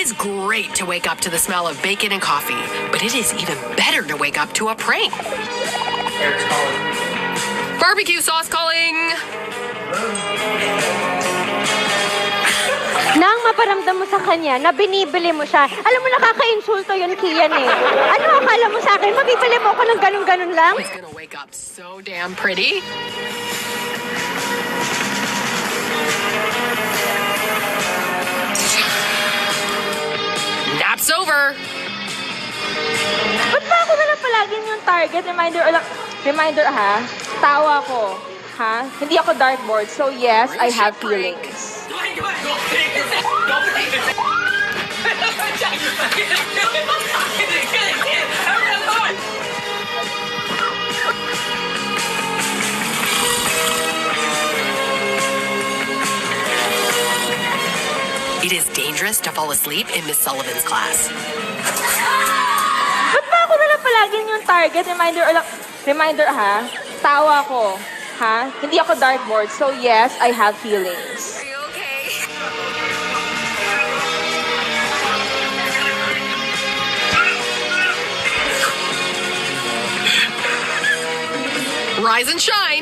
is great to wake up to the smell of bacon and coffee, but it is even better to wake up to a prank. Eric's calling. Barbecue sauce calling! Nang maparamdam mo sa kanya na binibili mo siya, alam mo nakaka-insulto yun, Kian eh. Ano akala mo sa akin? Mabibili mo ako ng ganun-ganun lang? He's gonna wake up so damn pretty. Nap's over! Ba't ba ako na lang palagi yung target? Reminder ha? Tawa ko. Ha? Hindi ako dartboard. So yes, I have feelings. It is dangerous to fall asleep in Miss Sullivan's class. Ba't ba ako na lang palagi yung target? Reminder ha? Tawa ko. Ha? Hindi ako dartboard. So yes, I have feelings. Are you okay? Rise and shine!